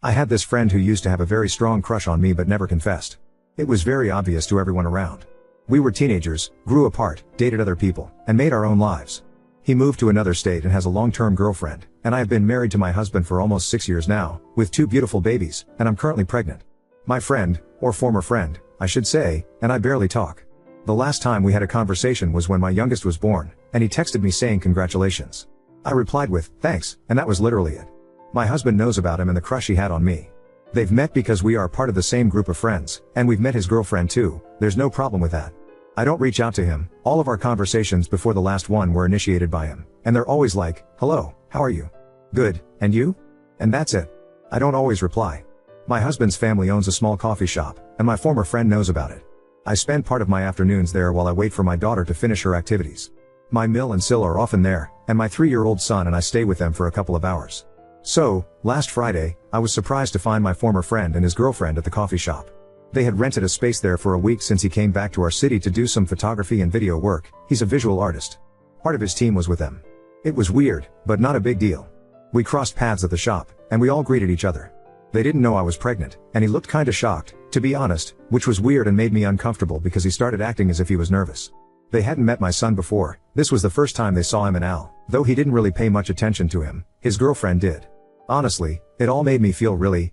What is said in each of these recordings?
I had this friend who used to have a very strong crush on me but never confessed. It was very obvious to everyone around. We were teenagers, grew apart, dated other people, and made our own lives. He moved to another state and has a long-term girlfriend, and I have been married to my husband for almost 6 years now, with 2 beautiful babies, and I'm currently pregnant. My friend, or former friend, I should say, and I barely talk. The last time we had a conversation was when my youngest was born, and he texted me saying congratulations. I replied with, thanks, and that was literally it. My husband knows about him and the crush he had on me. They've met because we are part of the same group of friends, and we've met his girlfriend too. There's no problem with that. I don't reach out to him. All of our conversations before the last one were initiated by him, and they're always like, hello, how are you? Good, and you? And that's it. I don't always reply. My husband's family owns a small coffee shop, and my former friend knows about it. I spend part of my afternoons there while I wait for my daughter to finish her activities. My Mill and Sil are often there, and my 3-year-old son and I stay with them for a couple of hours. So, last Friday, I was surprised to find my former friend and his girlfriend at the coffee shop. They had rented a space there for a week since he came back to our city to do some photography and video work. He's a visual artist. Part of his team was with them. It was weird, but not a big deal. We crossed paths at the shop, and we all greeted each other. They didn't know I was pregnant, and he looked kinda shocked, to be honest, which was weird and made me uncomfortable because he started acting as if he was nervous. They hadn't met my son before. This was the first time they saw him and Al, though he didn't really pay much attention to him. His girlfriend did. Honestly, it all made me feel really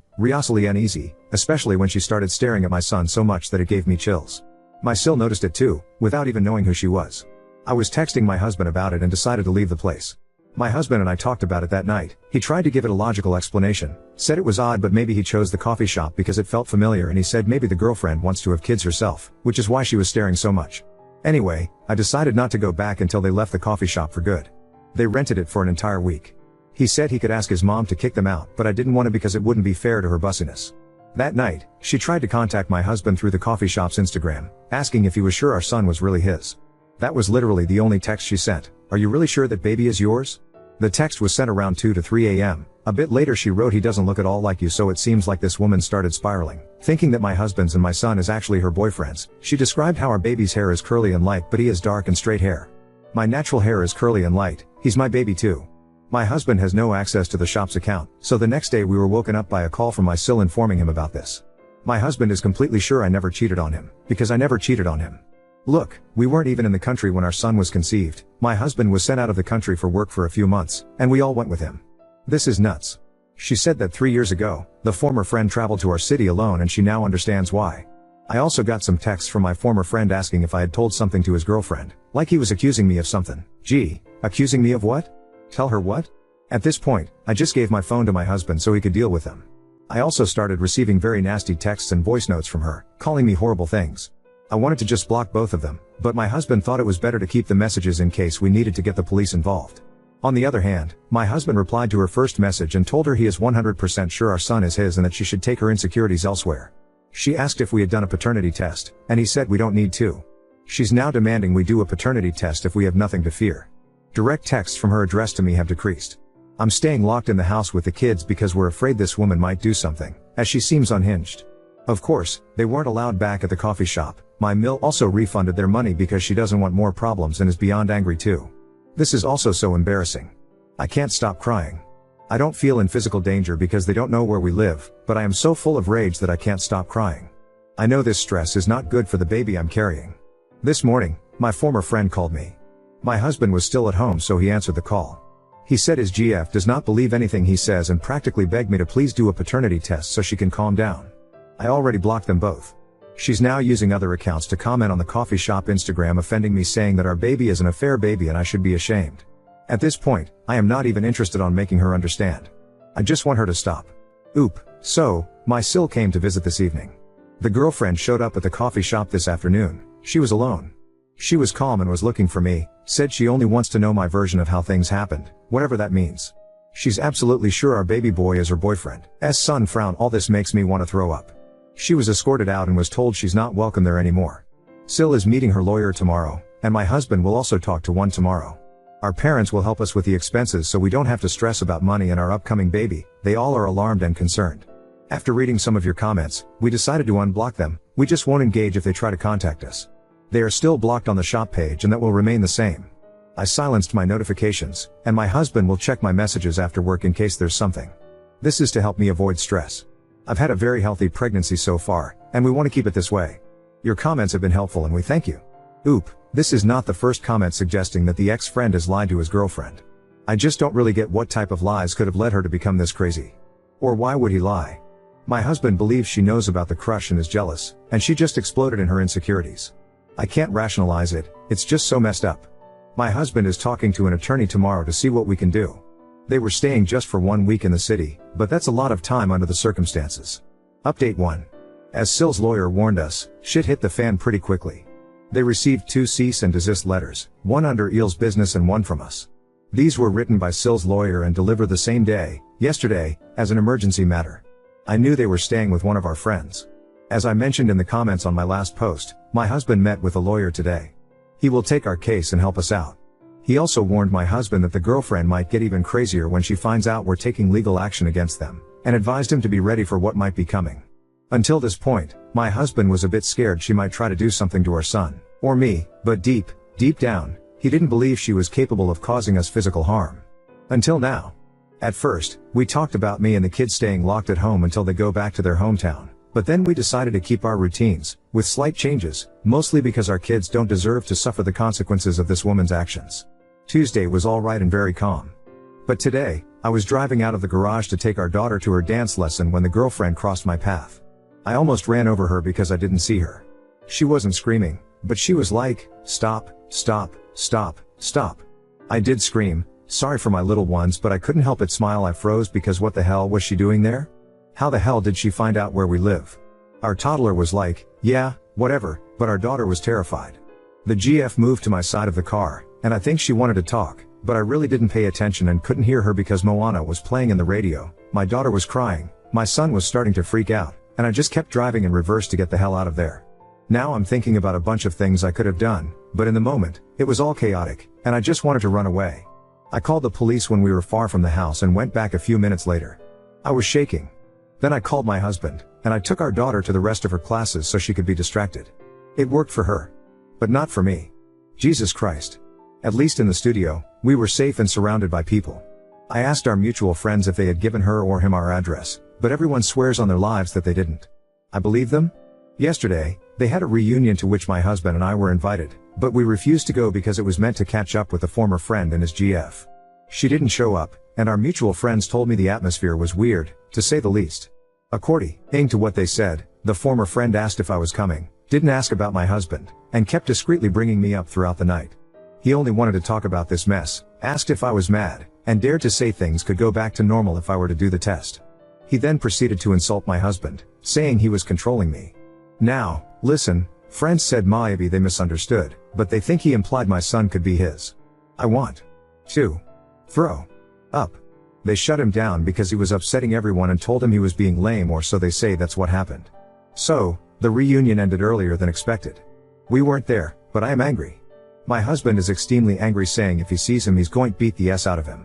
uneasy, especially when she started staring at my son so much that it gave me chills. My Sil noticed it too, without even knowing who she was. I was texting my husband about it and decided to leave the place. My husband and I talked about it that night. He tried to give it a logical explanation, said it was odd but maybe he chose the coffee shop because it felt familiar, and he said maybe the girlfriend wants to have kids herself, which is why she was staring so much. Anyway, I decided not to go back until they left the coffee shop for good. They rented it for an entire week. He said he could ask his mom to kick them out, but I didn't want to because it wouldn't be fair to her bussiness. That night, she tried to contact my husband through the coffee shop's Instagram, asking if he was sure our son was really his. That was literally the only text she sent. Are you really sure that baby is yours? The text was sent around 2 to 3 a.m. A bit later she wrote, he doesn't look at all like you, so it seems like this woman started spiraling, thinking that my husband's and my son is actually her boyfriend's. She described how our baby's hair is curly and light, but he has dark and straight hair. My natural hair is curly and light. He's my baby too. My husband has no access to the shop's account, so the next day we were woken up by a call from my Sil informing him about this. My husband is completely sure I never cheated on him, because I never cheated on him. Look, we weren't even in the country when our son was conceived. My husband was sent out of the country for work for a few months, and we all went with him. This is nuts. She said that 3 years ago, the former friend traveled to our city alone and she now understands why. I also got some texts from my former friend asking if I had told something to his girlfriend, like he was accusing me of something. Gee, accusing me of what? Tell her what? At this point, I just gave my phone to my husband so he could deal with them. I also started receiving very nasty texts and voice notes from her, calling me horrible things. I wanted to just block both of them, but my husband thought it was better to keep the messages in case we needed to get the police involved. On the other hand, my husband replied to her first message and told her he is 100% sure our son is his and that she should take her insecurities elsewhere. She asked if we had done a paternity test, and he said we don't need to. She's now demanding we do a paternity test if we have nothing to fear. Direct texts from her address to me have decreased. I'm staying locked in the house with the kids because we're afraid this woman might do something, as she seems unhinged. Of course, they weren't allowed back at the coffee shop. My Mill also refunded their money because she doesn't want more problems and is beyond angry too. This is also so embarrassing. I can't stop crying. I don't feel in physical danger because they don't know where we live, but I am so full of rage that I can't stop crying. I know this stress is not good for the baby I'm carrying. This morning, my former friend called me. My husband was still at home, so he answered the call. He said his GF does not believe anything he says and practically begged me to please do a paternity test so she can calm down. I already blocked them both. She's now using other accounts to comment on the coffee shop Instagram, offending me, saying that our baby is an affair baby and I should be ashamed. At this point, I am not even interested on making her understand. I just want her to stop. So, my Sil came to visit this evening. The girlfriend showed up at the coffee shop this afternoon. She was alone. She was calm and was looking for me, said she only wants to know my version of how things happened, whatever that means. She's absolutely sure our baby boy is her boyfriend's son. Frown. All this makes me want to throw up. She was escorted out and was told she's not welcome there anymore. Sil is meeting her lawyer tomorrow, and my husband will also talk to one tomorrow. Our parents will help us with the expenses so we don't have to stress about money and our upcoming baby. They all are alarmed and concerned. After reading some of your comments, we decided to unblock them. We just won't engage if they try to contact us. They are still blocked on the shop page and that will remain the same. I silenced my notifications, and my husband will check my messages after work in case there's something. This is to help me avoid stress. I've had a very healthy pregnancy so far, and we want to keep it this way. Your comments have been helpful and we thank you. Oop, this is not the first comment suggesting that the ex-friend has lied to his girlfriend. I just don't really get what type of lies could have led her to become this crazy. Or why would he lie? My husband believes she knows about the crush and is jealous, and she just exploded in her insecurities. I can't rationalize it, it's just so messed up. My husband is talking to an attorney tomorrow to see what we can do. They were staying just for 1 week in the city, but that's a lot of time under the circumstances. Update 1. As Sill's lawyer warned us, shit hit the fan pretty quickly. They received 2 cease and desist letters, one under Eel's business and one from us. These were written by Sill's lawyer and delivered the same day, yesterday, as an emergency matter. I knew they were staying with one of our friends. As I mentioned in the comments on my last post, my husband met with a lawyer today. He will take our case and help us out. He also warned my husband that the girlfriend might get even crazier when she finds out we're taking legal action against them, and advised him to be ready for what might be coming. Until this point, my husband was a bit scared she might try to do something to our son, or me, but deep down, he didn't believe she was capable of causing us physical harm. Until now. At first, we talked about me and the kids staying locked at home until they go back to their hometown, but then we decided to keep our routines, with slight changes, mostly because our kids don't deserve to suffer the consequences of this woman's actions. Tuesday was alright and very calm. But today, I was driving out of the garage to take our daughter to her dance lesson when the girlfriend crossed my path. I almost ran over her because I didn't see her. She wasn't screaming, but she was like, stop, stop, stop, stop. I did scream, sorry for my little ones, but I couldn't help but smile. I froze because what the hell was she doing there? How the hell did she find out where we live? Our toddler was like, yeah, whatever, but our daughter was terrified. The GF moved to my side of the car, and I think she wanted to talk, but I really didn't pay attention and couldn't hear her because Moana was playing in the radio, my daughter was crying, my son was starting to freak out, and I just kept driving in reverse to get the hell out of there. Now I'm thinking about a bunch of things I could have done, but in the moment, it was all chaotic, and I just wanted to run away. I called the police when we were far from the house and went back a few minutes later. I was shaking. Then I called my husband, and I took our daughter to the rest of her classes so she could be distracted. It worked for her. But not for me. Jesus Christ. At least in the studio, we were safe and surrounded by people. I asked our mutual friends if they had given her or him our address, but everyone swears on their lives that they didn't. I believe them? Yesterday, they had a reunion to which my husband and I were invited, but we refused to go because it was meant to catch up with a former friend and his GF. She didn't show up, and our mutual friends told me the atmosphere was weird, to say the least. According to what they said, the former friend asked if I was coming, didn't ask about my husband, and kept discreetly bringing me up throughout the night. He only wanted to talk about this mess, asked if I was mad, and dared to say things could go back to normal if I were to do the test. He then proceeded to insult my husband, saying he was controlling me. Now, listen, friends said maybe they misunderstood, but they think he implied my son could be his. I want to throw up. They shut him down because he was upsetting everyone and told him he was being lame, or so they say. That's what happened. So, the reunion ended earlier than expected. We weren't there, but I am angry. My husband is extremely angry, saying if he sees him he's going to beat the S out of him.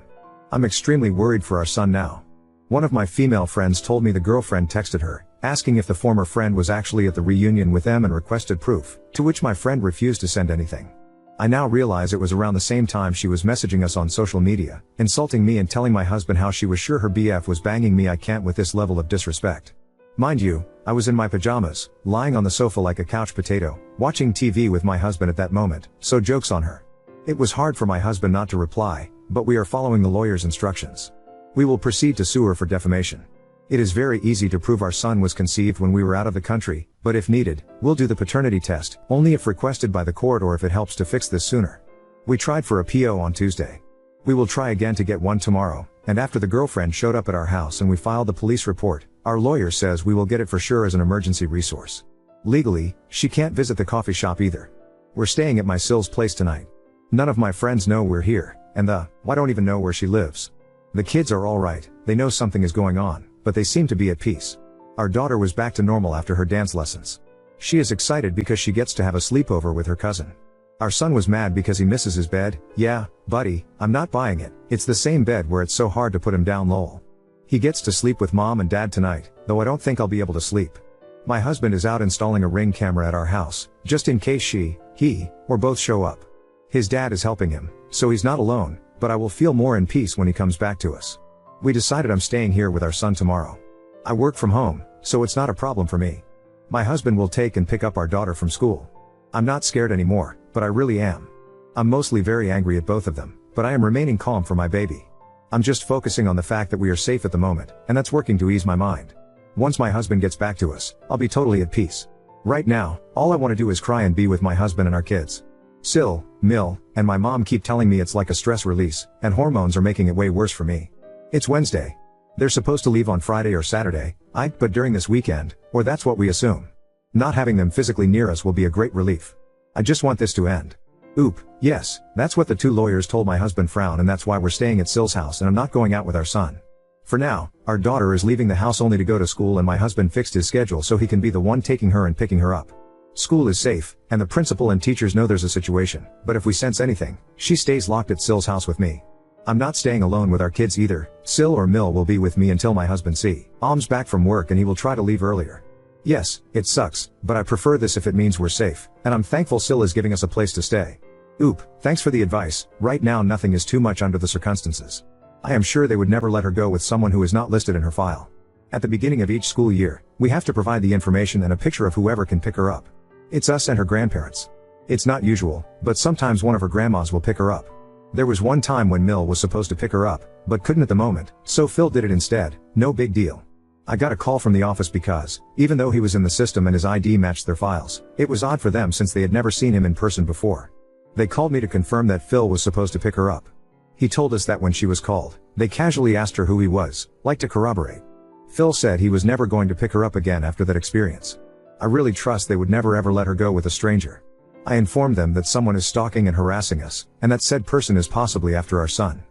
I'm extremely worried for our son now. One of my female friends told me the girlfriend texted her, asking if the former friend was actually at the reunion with them and requested proof, to which my friend refused to send anything. I now realize it was around the same time she was messaging us on social media, insulting me and telling my husband how she was sure her BF was banging me. I can't with this level of disrespect. Mind you, I was in my pajamas, lying on the sofa like a couch potato, watching TV with my husband at that moment, so joke's on her. It was hard for my husband not to reply, but we are following the lawyer's instructions. We will proceed to sue her for defamation. It is very easy to prove our son was conceived when we were out of the country, but if needed, we'll do the paternity test, only if requested by the court or if it helps to fix this sooner. We tried for a PO on Tuesday. We will try again to get one tomorrow, and after the girlfriend showed up at our house and we filed the police report, our lawyer says we will get it for sure as an emergency resource. Legally, she can't visit the coffee shop either. We're staying at my Sill's place tonight. None of my friends know we're here, and I don't even know where she lives. The kids are alright, they know something is going on, but they seem to be at peace. Our daughter was back to normal after her dance lessons. She is excited because she gets to have a sleepover with her cousin. Our son was mad because he misses his bed. Yeah, buddy, I'm not buying it. It's the same bed where it's so hard to put him down, lol. He gets to sleep with mom and dad tonight, though I don't think I'll be able to sleep. My husband is out installing a Ring camera at our house, just in case he, or both show up. His dad is helping him, so he's not alone, but I will feel more in peace when he comes back to us. We decided I'm staying here with our son tomorrow. I work from home, so it's not a problem for me. My husband will take and pick up our daughter from school. I'm not scared anymore, but I really am. I'm mostly very angry at both of them, but I am remaining calm for my baby. I'm just focusing on the fact that we are safe at the moment, and that's working to ease my mind. Once my husband gets back to us, I'll be totally at peace. Right now, all I want to do is cry and be with my husband and our kids. Sil, Mill, and my mom keep telling me it's like a stress release, and hormones are making it way worse for me. It's Wednesday. They're supposed to leave on Friday or Saturday, but during this weekend, or that's what we assume. Not having them physically near us will be a great relief. I just want this to end. Oop, yes, that's what the two lawyers told my husband Frown, and that's why we're staying at Sil's house and I'm not going out with our son. For now, our daughter is leaving the house only to go to school, and my husband fixed his schedule so he can be the one taking her and picking her up. School is safe, and the principal and teachers know there's a situation, but if we sense anything, she stays locked at Sil's house with me. I'm not staying alone with our kids either. Sil or Mill will be with me until my husband Om's back from work, and he will try to leave earlier. Yes, it sucks, but I prefer this if it means we're safe, and I'm thankful Sil is giving us a place to stay. Oop, thanks for the advice. Right now nothing is too much under the circumstances. I am sure they would never let her go with someone who is not listed in her file. At the beginning of each school year, we have to provide the information and a picture of whoever can pick her up. It's us and her grandparents. It's not usual, but sometimes one of her grandmas will pick her up. There was one time when Mill was supposed to pick her up, but couldn't at the moment, so Phil did it instead. No big deal. I got a call from the office because, even though he was in the system and his ID matched their files, it was odd for them since they had never seen him in person before. They called me to confirm that Phil was supposed to pick her up. He told us that when she was called, they casually asked her who he was, like to corroborate. Phil said he was never going to pick her up again after that experience. I really trust they would never ever let her go with a stranger. I informed them that someone is stalking and harassing us, and that said person is possibly after our son.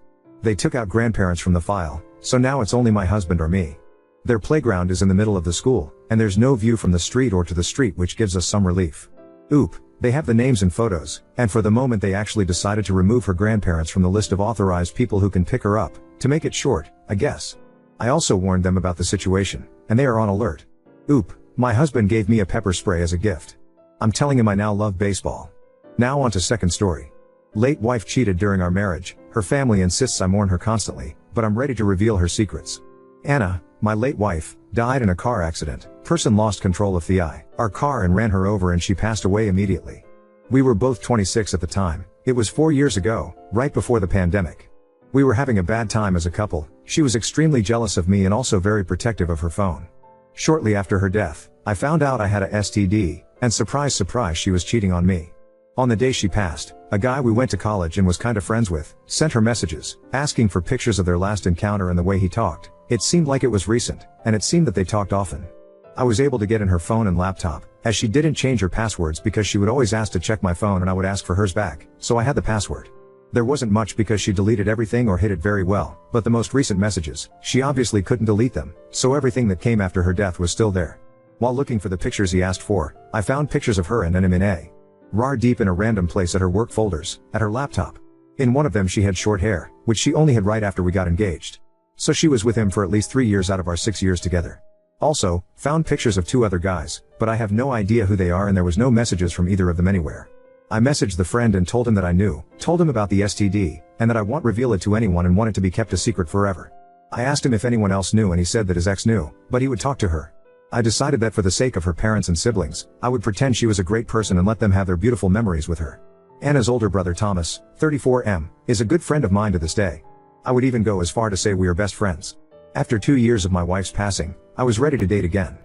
They took out grandparents from the file, so now it's only my husband or me. Their playground is in the middle of the school, and there's no view from the street or to the street, which gives us some relief. Oop, they have the names and photos, and for the moment they actually decided to remove her grandparents from the list of authorized people who can pick her up, to make it short, I guess. I also warned them about the situation, and they are on alert. Oop, my husband gave me a pepper spray as a gift. I'm telling him I now love baseball. Now on to second story. Late wife cheated during our marriage. Her family insists I mourn her constantly, but I'm ready to reveal her secrets. Anna, my late wife, died in a car accident. Person lost control of our car and ran her over, and she passed away immediately. We were both 26 at the time. It was 4 years ago, right before the pandemic. We were having a bad time as a couple. She was extremely jealous of me and also very protective of her phone. Shortly after her death, I found out I had a STD, and surprise surprise, she was cheating on me. On the day she passed, a guy we went to college and was kinda friends with, sent her messages, asking for pictures of their last encounter and the way he talked. It seemed like it was recent, and it seemed that they talked often. I was able to get in her phone and laptop, as she didn't change her passwords because she would always ask to check my phone and I would ask for hers back, so I had the password. There wasn't much because she deleted everything or hid it very well, but the most recent messages, she obviously couldn't delete them, so everything that came after her death was still there. While looking for the pictures he asked for, I found pictures of her and him in a RAR deep in a random place at her work folders, at her laptop. In one of them she had short hair, which she only had right after we got engaged. So she was with him for at least 3 years out of our 6 years together. Also, found pictures of 2 other guys, but I have no idea who they are and there was no messages from either of them anywhere. I messaged the friend and told him that I knew, told him about the STD, and that I won't reveal it to anyone and want it to be kept a secret forever. I asked him if anyone else knew and he said that his ex knew, but he would talk to her. I decided that for the sake of her parents and siblings, I would pretend she was a great person and let them have their beautiful memories with her. Anna's older brother Thomas, 34M, is a good friend of mine to this day. I would even go as far to say we are best friends. After 2 years of my wife's passing, I was ready to date again.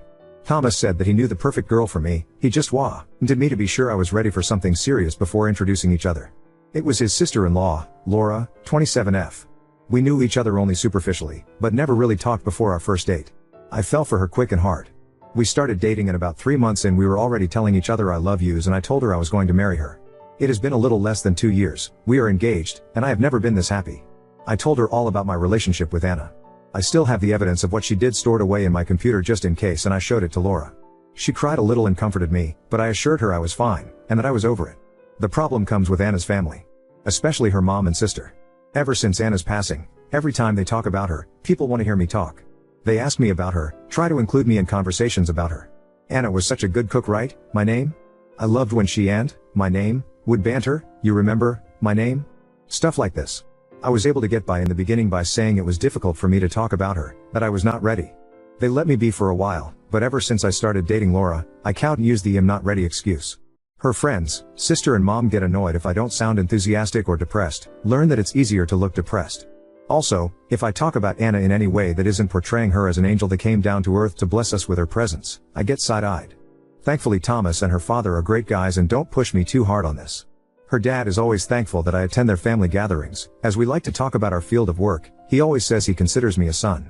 Thomas said that he knew the perfect girl for me, he just wanted me to be sure I was ready for something serious before introducing each other. It was his sister-in-law, Laura, 27F. We knew each other only superficially, but never really talked before our first date. I fell for her quick and hard. We started dating and about 3 months in we were already telling each other I love yous and I told her I was going to marry her. It has been a little less than 2 years, we are engaged, and I have never been this happy. I told her all about my relationship with Anna. I still have the evidence of what she did stored away in my computer just in case, and I showed it to Laura. She cried a little and comforted me, but I assured her I was fine, and that I was over it. The problem comes with Anna's family. Especially her mom and sister. Ever since Anna's passing, every time they talk about her, people want to hear me talk. They ask me about her, try to include me in conversations about her. Anna was such a good cook, right? My name? I loved when she and my name would banter, you remember, my name? Stuff like this. I was able to get by in the beginning by saying it was difficult for me to talk about her, that I was not ready. They let me be for a while, but ever since I started dating Laura, I can't use the "I'm not ready" excuse. Her friends, sister and mom get annoyed if I don't sound enthusiastic or depressed, learn that it's easier to look depressed. Also, if I talk about Anna in any way that isn't portraying her as an angel that came down to earth to bless us with her presence, I get side-eyed. Thankfully Thomas and her father are great guys and don't push me too hard on this. Her dad is always thankful that I attend their family gatherings, as we like to talk about our field of work. He always says he considers me a son.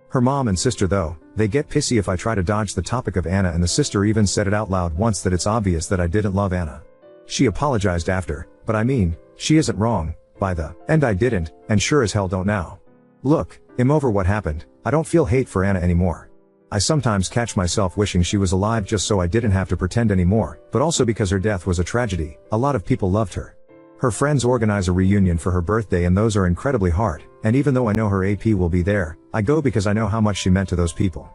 Her mom and sister though, they get pissy if I try to dodge the topic of Anna, and the sister even said it out loud once that it's obvious that I didn't love Anna. She apologized after, but I mean, she isn't wrong. By the end I didn't, and sure as hell don't now. Look, I'm over what happened. I don't feel hate for Anna anymore. I sometimes catch myself wishing she was alive just so I didn't have to pretend anymore, but also because her death was a tragedy. A lot of people loved her. Her friends organize a reunion for her birthday and those are incredibly hard, and even though I know her AP will be there, I go because I know how much she meant to those people.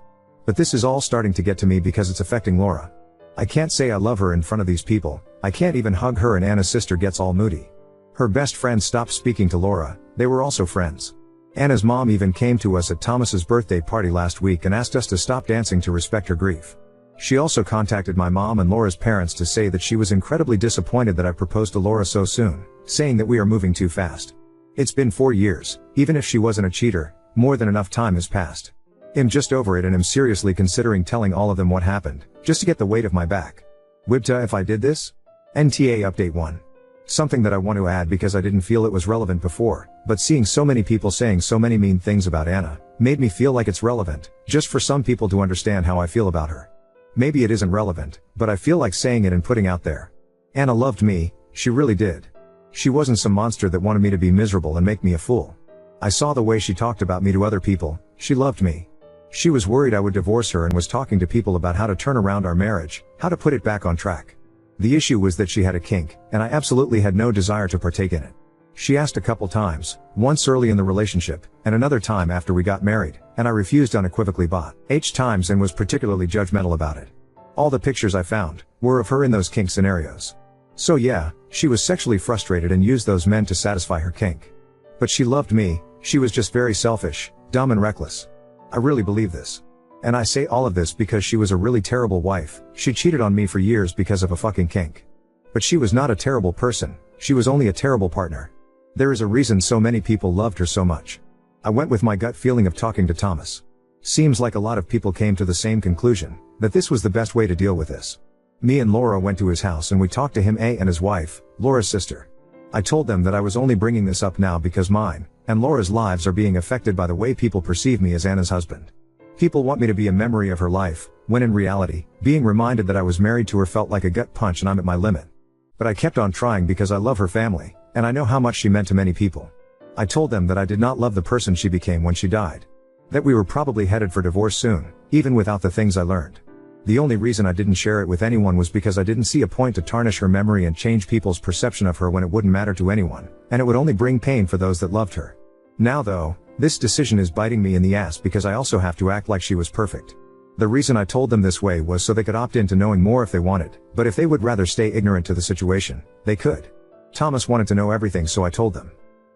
But this is all starting to get to me because it's affecting Laura. I can't say I love her in front of these people. I can't even hug her, and Anna's sister gets all moody. Her best friend stopped speaking to Laura. They were also friends. Anna's mom even came to us at Thomas's birthday party last week and asked us to stop dancing to respect her grief. She also contacted my mom and Laura's parents to say that she was incredibly disappointed that I proposed to Laura so soon, saying that we are moving too fast. It's been 4 years, even if she wasn't a cheater, more than enough time has passed. I'm just over it and am seriously considering telling all of them what happened, just to get the weight off my back. Wibta if I did this? NTA Update 1. Something that I want to add because I didn't feel it was relevant before, but seeing so many people saying so many mean things about Anna, made me feel like it's relevant, just for some people to understand how I feel about her. Maybe it isn't relevant, but I feel like saying it and putting out there. Anna loved me, she really did. She wasn't some monster that wanted me to be miserable and make me a fool. I saw the way she talked about me to other people. She loved me. She was worried I would divorce her and was talking to people about how to turn around our marriage, how to put it back on track. The issue was that she had a kink, and I absolutely had no desire to partake in it. She asked a couple times, once early in the relationship, and another time after we got married, and I refused unequivocally both times and was particularly judgmental about it. All the pictures I found were of her in those kink scenarios. So yeah, she was sexually frustrated and used those men to satisfy her kink. But she loved me. She was just very selfish, dumb and reckless. I really believe this. And I say all of this because she was a really terrible wife. She cheated on me for years because of a fucking kink. But she was not a terrible person, she was only a terrible partner. There is a reason so many people loved her so much. I went with my gut feeling of talking to Thomas. Seems like a lot of people came to the same conclusion, that this was the best way to deal with this. Me and Laura went to his house and we talked to him and his wife, Laura's sister. I told them that I was only bringing this up now because mine and Laura's lives are being affected by the way people perceive me as Anna's husband. People want me to be a memory of her life, when in reality, being reminded that I was married to her felt like a gut punch and I'm at my limit. But I kept on trying because I love her family, and I know how much she meant to many people. I told them that I did not love the person she became when she died. That we were probably headed for divorce soon, even without the things I learned. The only reason I didn't share it with anyone was because I didn't see a point to tarnish her memory and change people's perception of her when it wouldn't matter to anyone, and it would only bring pain for those that loved her. Now though, this decision is biting me in the ass because I also have to act like she was perfect. The reason I told them this way was so they could opt into knowing more if they wanted, but if they would rather stay ignorant to the situation, they could. Thomas wanted to know everything, so I told them.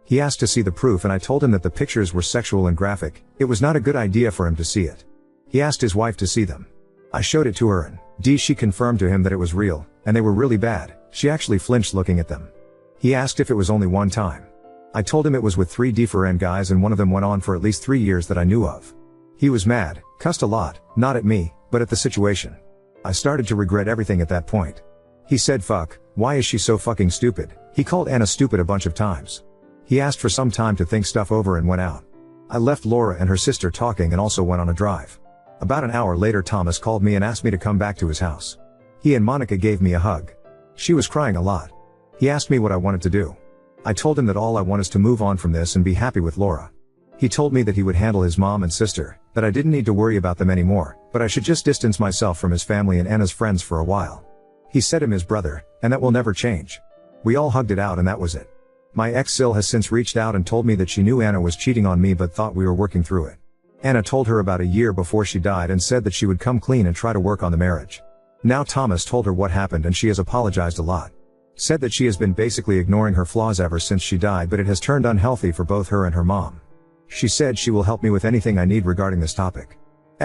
He asked to see the proof and I told him that the pictures were sexual and graphic. It was not a good idea for him to see it. He asked his wife to see them. I showed it to her and she confirmed to him that it was real, and they were really bad. She actually flinched looking at them. He asked if it was only one time. I told him it was with 3 different guys and one of them went on for at least 3 years that I knew of. He was mad, cussed a lot, not at me, but at the situation. I started to regret everything at that point. He said fuck, why is she so fucking stupid? He called Anna stupid a bunch of times. He asked for some time to think stuff over and went out. I left Laura and her sister talking and also went on a drive. About an hour later Thomas called me and asked me to come back to his house. He and Monica gave me a hug. She was crying a lot. He asked me what I wanted to do. I told him that all I want is to move on from this and be happy with Laura. He told me that he would handle his mom and sister, that I didn't need to worry about them anymore, but I should just distance myself from his family and Anna's friends for a while. He said I'm his brother, and that will never change. We all hugged it out and that was it. My ex Sil has since reached out and told me that she knew Anna was cheating on me but thought we were working through it. Anna told her about a year before she died and said that she would come clean and try to work on the marriage. Now Thomas told her what happened and she has apologized a lot. Said that she has been basically ignoring her flaws ever since she died, but it has turned unhealthy for both her and her mom. She said she will help me with anything I need regarding this topic.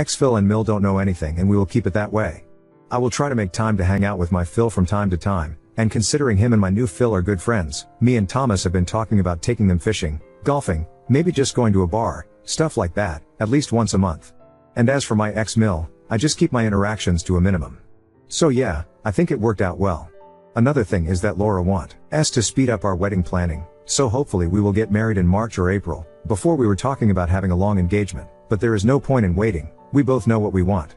Phil and Mill don't know anything and we will keep it that way. I will try to make time to hang out with my Phil from time to time, and considering him and my new Phil are good friends, me and Thomas have been talking about taking them fishing, golfing, maybe just going to a bar, stuff like that, at least once a month. And as for my ex Mill, I just keep my interactions to a minimum. So yeah, I think it worked out well. Another thing is that Laura wants us to speed up our wedding planning, so hopefully we will get married in March or April. Before we were talking about having a long engagement, but there is no point in waiting, we both know what we want.